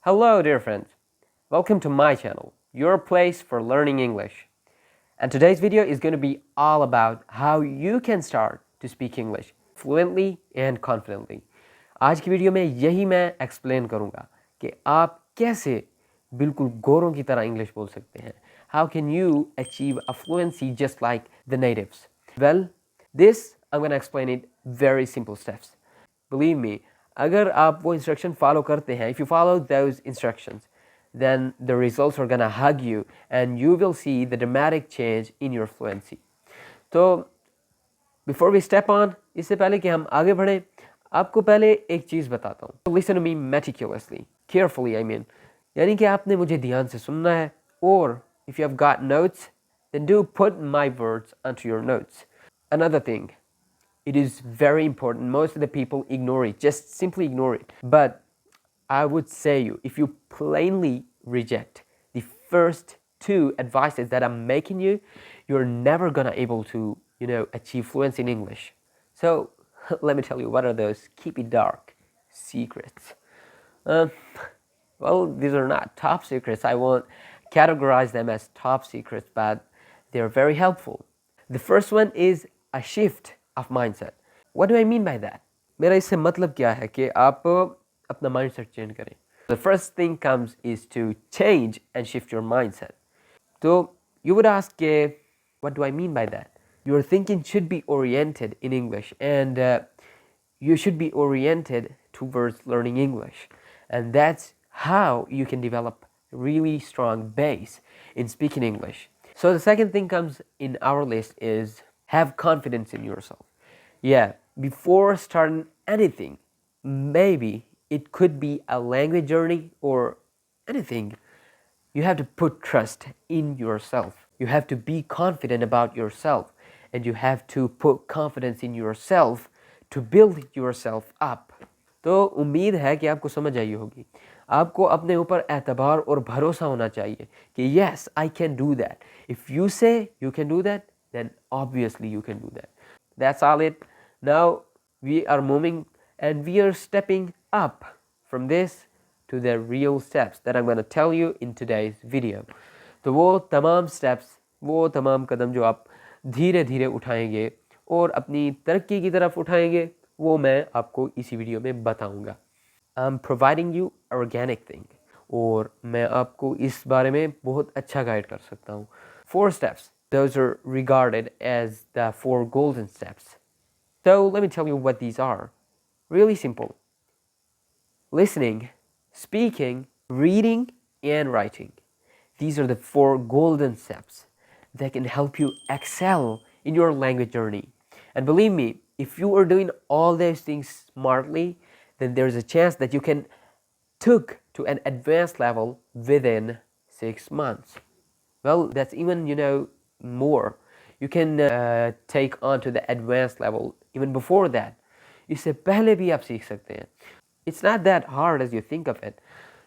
Hello, dear friends. Welcome to my channel, your place for learning English. And today's video is going to be all about how you can start to speak English fluently and confidently. आज की video में यही मैं explain करूँगा कि आप कैसे बिल्कुल गोरों की तरह इंग्लिश बोल सकते हैं. How can you achieve a fluency just like the natives? Well, this I'm going to explain it very simple steps. Believe me, अगर आप वो instruction follow करते हैं, if you follow those instructions, then the results are gonna hug you and you will see the dramatic change in your fluency. तो before we step on, इससे पहले कि हम आगे बढ़ें, आपको पहले एक चीज़ बताता हूँ. Listen to me meticulously, carefully I mean. यानी कि आपने मुझे ध्यान से सुनना है, और if you have got notes, then do put my words onto your notes. Another thing, it is very important. Most of the people ignore it, just simply ignore it. But I would say you, if you plainly reject the first two advices that I'm making you, you're never gonna able to, achieve fluency in English. So let me tell you, what are those? Keep it dark secrets. Well, these are not top secrets. I won't categorize them as top secrets, but they're very helpful. The first one is a shift of mindset. What do I mean by that? मेरा इससे मतलब क्या है कि आप अपना mindset change करें. The first thing comes is to change and shift your mindset. So you would ask, what do I mean by that? Your thinking should be oriented in English, and you should be oriented towards learning English, and that's how you can develop really strong base in speaking English. So the second thing comes in our list is have confidence in yourself. Yeah, before starting anything, maybe it could be a language journey or anything, you have to put trust in yourself. You have to be confident about yourself, and you have to put confidence in yourself to build yourself up. तो उम्मीद है कि आपको समझ आई होगी. आपको अपने ऊपर एतबार और भरोसा होना चाहिए कि yes, I can do that. If you say you can do that, then obviously you can do that. That's all it. Now we are moving and we are stepping up from this to the real steps that I'm going to tell you in today's video. तो वो तमाम steps, वो तमाम कदम जो आप धीरे धीरे उठाएंगे और अपनी तरक्की की तरफ उठाएंगे, वो मैं आपको इसी वीडियो में बताऊंगा. I'm providing you organic thing, और मैं आपको इस बारे में बहुत अच्छा गाइड कर सकता हूँ. 4 steps. Those are regarded as the 4 golden steps. So let me tell you what these are. Really simple. Listening, speaking, reading, and writing. These are the 4 golden steps that can help you excel in your language journey. And believe me, if you are doing all those things smartly, then there's a chance that you can take to an advanced level within 6 months. Well, that's even, more. You can take on to the advanced level even before that. इससे पहले भी आप सीख सकते हैं. It's not that hard as you think of it.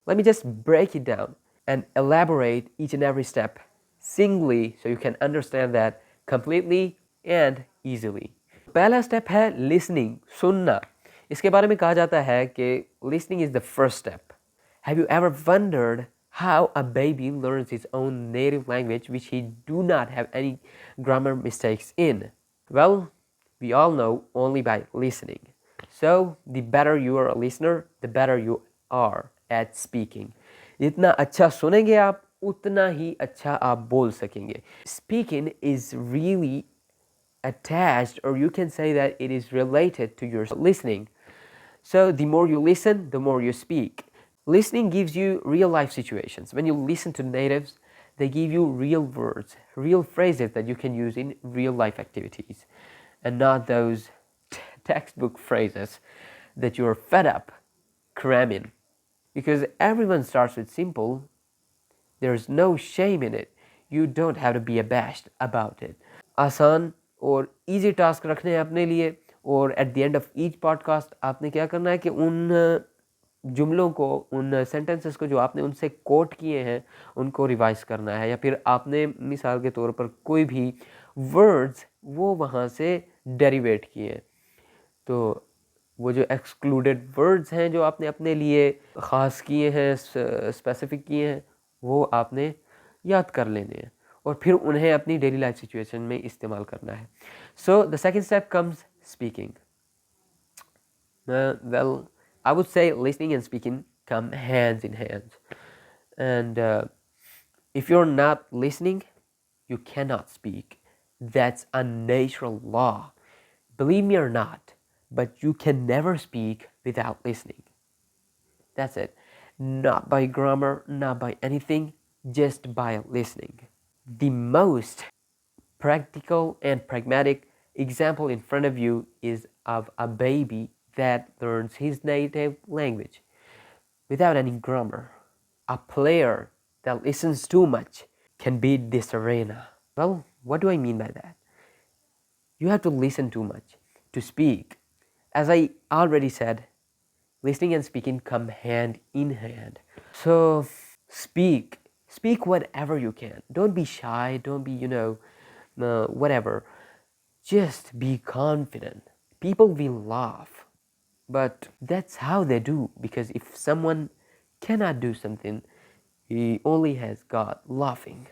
Let me just break it down and elaborate each and every step singly so you can understand that completely and easily. पहला step है listening, सुनना. इसके बारे में कहा जाता है कि listening is the first step. Have you ever wondered how a baby learns his own native language which he do not have any grammar mistakes in? Well, we all know only by listening. So the better you are a listener, the better you are at speaking. जितना अच्छा सुनेंगे आप, उतना ही अच्छा आप बोल सकेंगे. Speaking is really attached, or you can say that it is related to your listening. So the more you listen, the more you speak. Listening gives you real life situations. When you listen to natives, they give you real words, real phrases that you can use in real life activities, and not those textbook phrases that you're fed up cramming. Because everyone starts with simple, there's no shame in it. You don't have to be abashed about it. आसान और easy task रखने हैं अपने लिए, और at the end of each podcast आपने क्या करना है कि उन जुमलों को, उन सेंटेंसेस को जो आपने उनसे कोट किए हैं, उनको रिवाइज करना है, या फिर आपने मिसाल के तौर पर कोई भी वर्ड्स वो वहाँ से डेरिवेट किए हैं. तो वो जो एक्सक्लूडेड वर्ड्स हैं जो आपने अपने लिए ख़ास किए हैं, स्पेसिफिक किए हैं, वो आपने याद कर लेने हैं और फिर उन्हें अपनी डेली लाइफ सिचुएशन में इस्तेमाल करना है. So the second step comes speaking. Well, I would say listening and speaking come hands in hands. And if you're not listening, you cannot speak. That's a natural law. Believe me or not, but you can never speak without listening. That's it. Not by grammar, not by anything, just by listening. The most practical and pragmatic example in front of you is of a baby that learns his native language without any grammar. A player that listens too much can beat this arena. Well, what do I mean by that? You have to listen too much to speak. As I already said, listening and speaking come hand in hand. So speak. Speak whatever you can. Don't be shy. Don't be, whatever. Just be confident. People will laugh. But that's how they do, because if someone cannot do something, he only has God laughing.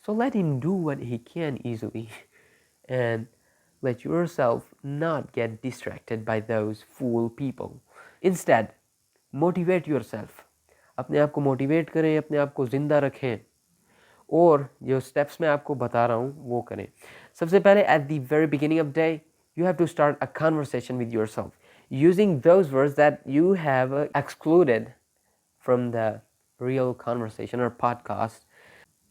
So let him do what he can easily and let yourself not get distracted by those fool people. Instead, motivate yourself. अपने आप को motivate करें, अपने आप को ज़िंदा रखें और जो स्टेप्स मैं आपको बता रहा हूँ वो करें. सबसे पहले at the very beginning of day, you have to start a conversation with yourself using those words that you have excluded from the real conversation or podcast.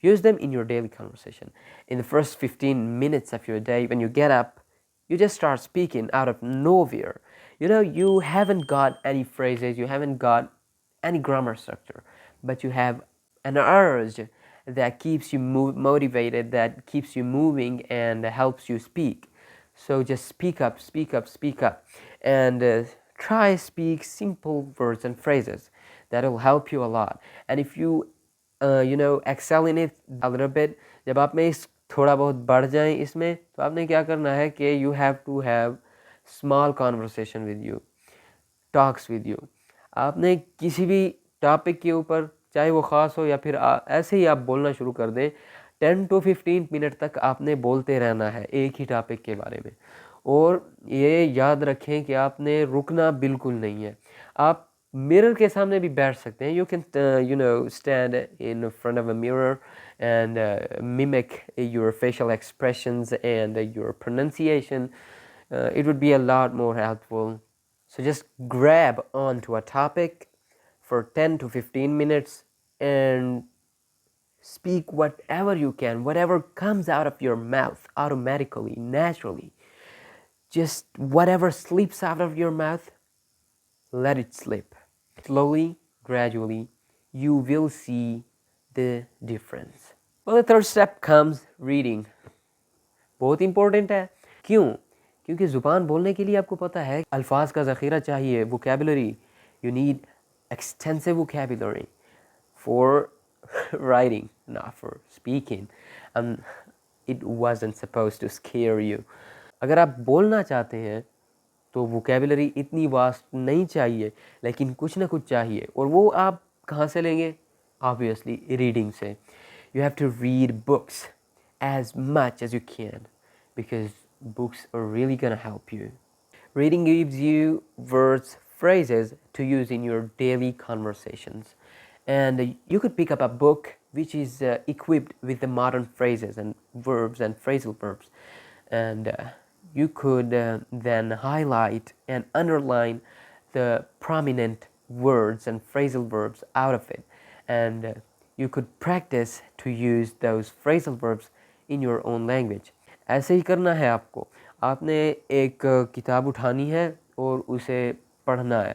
Use them in your daily conversation. In the first 15 minutes of your day, when you get up, you just start speaking out of nowhere. You haven't got any phrases, you haven't got any grammar structure, but you have an urge that keeps you motivated, that keeps you moving, and helps you speak. So just speak up, speak up, speak up, and try speak simple words and phrases. That will help you a lot. And if you excel in it a little bit, जब आप में इस थोड़ा बहुत बढ़ जाएं इसमें, तो आपने क्या करना है कि you have to have small conversation with you, talks with you. आपने किसी भी टॉपिक के ऊपर, चाहे वो ख़ास हो या फिर ऐसे ही आप बोलना शुरू कर दें, 10 to 15 मिनट तक आपने बोलते रहना है एक ही टॉपिक के बारे में. और ये याद रखें कि आपने रुकना बिल्कुल नहीं है. आप मिरर के सामने भी बैठ सकते हैं. You can stand in front of a mirror and mimic your facial expressions and your pronunciation. It would be a lot more helpful. So just grab onto a topic for 10 to 15 minutes and speak whatever you can, whatever comes out of your mouth automatically, naturally. Just whatever slips out of your mouth, let it slip. Slowly, gradually, you will see the difference. Well, the third step comes reading. बहुत important है. क्यों? क्योंकि ज़ुबान बोलने के लिए आपको पता है अल्फाज का ज़ख़ीरा चाहिए, vocabulary. You need extensive vocabulary for writing, not for speaking. It wasn't supposed to scare you. अगर आप बोलना चाहते हैं तो वोकेबलरी इतनी वास्ट नहीं चाहिए, लेकिन कुछ ना कुछ चाहिए. और वो आप कहाँ से लेंगे? ऑब्वियसली रीडिंग से. You have to read books as much as you can, because books are really gonna help you. Reading gives you words, phrases to use in your daily conversations. And you could pick up a book which is equipped with the modern phrases and verbs and phrasal verbs. And you could then highlight and underline the prominent words and phrasal verbs out of it. And you could practice to use those phrasal verbs in your own language. ऐसे ही करना है आपको. आपने एक किताब उठानी है और उसे पढ़ना है.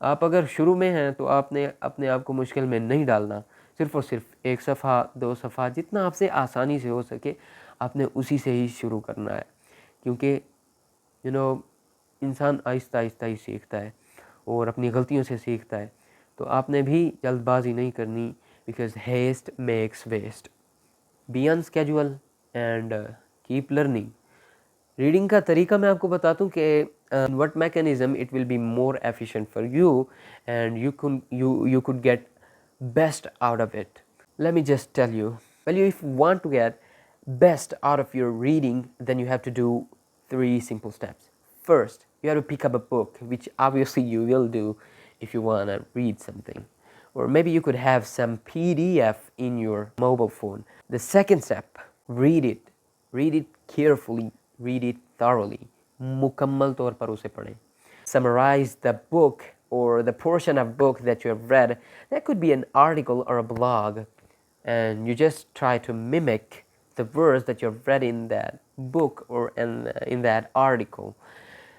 आप अगर शुरू में हैं तो आपने अपने आप को मुश्किल में नहीं डालना. सिर्फ़ और सिर्फ एक सफ़ा, 2 सफ़ा, जितना आपसे आसानी से हो सके आपने उसी से ही शुरू करना है. क्योंकि इंसान आहिस्ता आहिस्ता ही सीखता है और अपनी गलतियों से सीखता है. तो आपने भी जल्दबाजी नहीं करनी, because haste makes waste. Be on schedule and keep learning. Reading का तरीका मैं आपको बताता हूँ कि in what mechanism it will be more efficient for you, and you could get best out of it. Let me just tell you, well, if you want to get best out of your reading, then you have to do 3 simple steps. First, you have to pick up a book, which obviously you will do if you want to read something, or maybe you could have some PDF in your mobile phone. The second step, read it carefully, read it thoroughly, मुकम्मल तौर पर उसे पढ़ें. Summarize the book or the portion of book that you have read. That could be an article or a blog, and you just try to mimic the words that you've read in that book or in that article,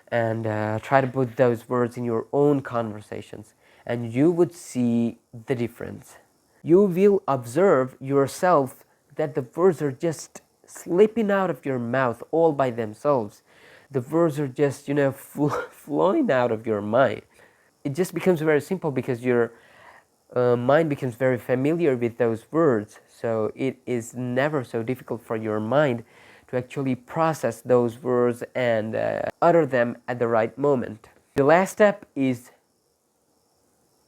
and try to put those words in your own conversations, and you would see the difference. You will observe yourself that the words are just slipping out of your mouth all by themselves. The words are just, flowing out of your mind. It just becomes very simple because your mind becomes very familiar with those words. So it is never so difficult for your mind to actually process those words and utter them at the right moment. The last step is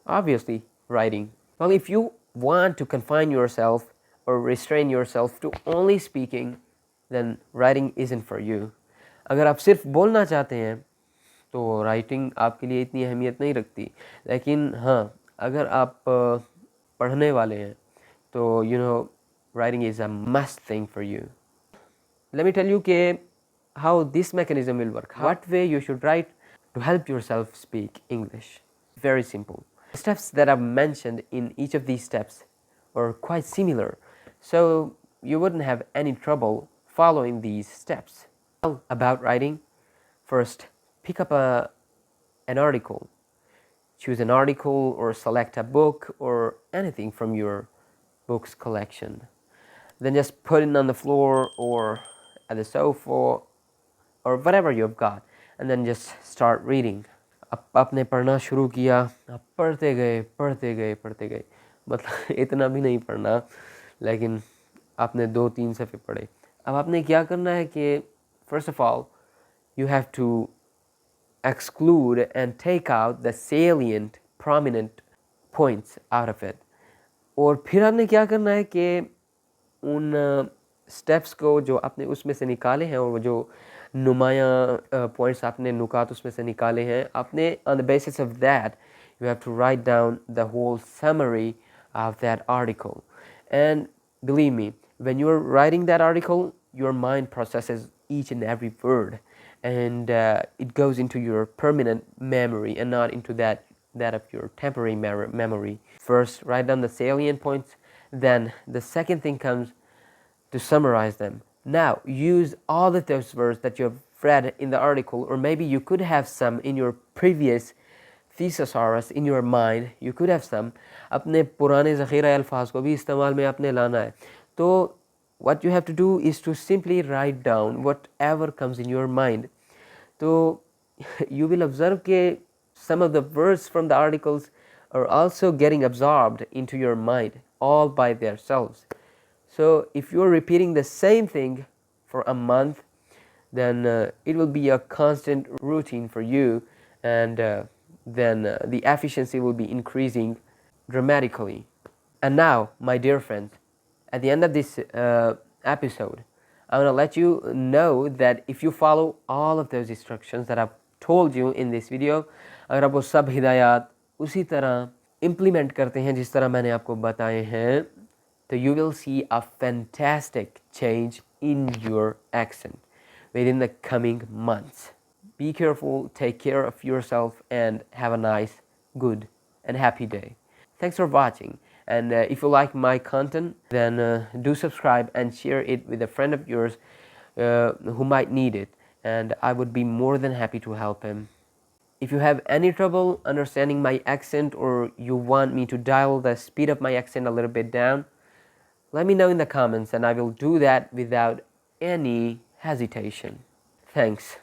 obviously writing. Well, if you want to confine yourself or restrain yourself to only speaking, then writing isn't for you. अगर आप सिर्फ बोलना चाहते हैं तो writing आपके लिए इतनी अहमियत नहीं रखती, लेकिन हाँ, अगर आप पढ़ने वाले हैं तो writing is a must thing for you. Let me tell you how this mechanism will work, what way you should write to help yourself speak English. Very simple. The steps that I've mentioned in each of these steps are quite similar, so you wouldn't have any trouble following these steps. About writing, first pick up an article. Choose an article or select a book or anything from your books collection. Then just put it on the floor or at the sofa or whatever you've got, and then just start reading. आपने पढ़ना शुरू किया, आप पढ़ते गए, मतलब इतना भी नहीं पढ़ना, लेकिन आपने 2-3 सफ़े पढ़े. अब आपने क्या करना है कि first of all, you have to exclude and take out the salient, prominent points out of it. और फिर आपने क्या करना है कि उन स्टेप्स को जो आपने उसमें से निकाले हैं और वो जो नुमाया पॉइंट्स आपने नुकात उसमें से निकाले हैं, आपने on the basis of that you have to write down the whole summary of that article. And believe me, when you're writing that article, your mind processes each and every word, and it goes into your permanent memory and not into that of your temporary memory. First, write down the salient points, then the second thing comes to summarize them. Now, use all of those words that you have read in the article, or maybe you could have some in your previous thesaurus in your mind, you could have some. अपने पुराने ज़ख़ीरा अल्फाज को भी इस्तेमाल में आपने लाना है. तो what you have to do is to simply write down whatever comes in your mind. So you will observe that some of the words from the articles are also getting absorbed into your mind all by themselves. So if you are repeating the same thing for a month, then it will be a constant routine for you, and then the efficiency will be increasing dramatically. And now, my dear friends, at the end of this episode, I want to let you know that if you follow all of those instructions that I've told you in this video, अगर आप वो सब हिदायत उसी तरह implement करते हैं जिस तरह मैंने आपको बताए हैं, तो you will see a fantastic change in your accent within the coming months. Be careful, take care of yourself, and have a nice, good, and happy day. Thanks for watching. And if you like my content, then do subscribe and share it with a friend of yours who might need it, and I would be more than happy to help him. If you have any trouble understanding my accent, or you want me to dial the speed of my accent a little bit down, let me know in the comments and I will do that without any hesitation. Thanks.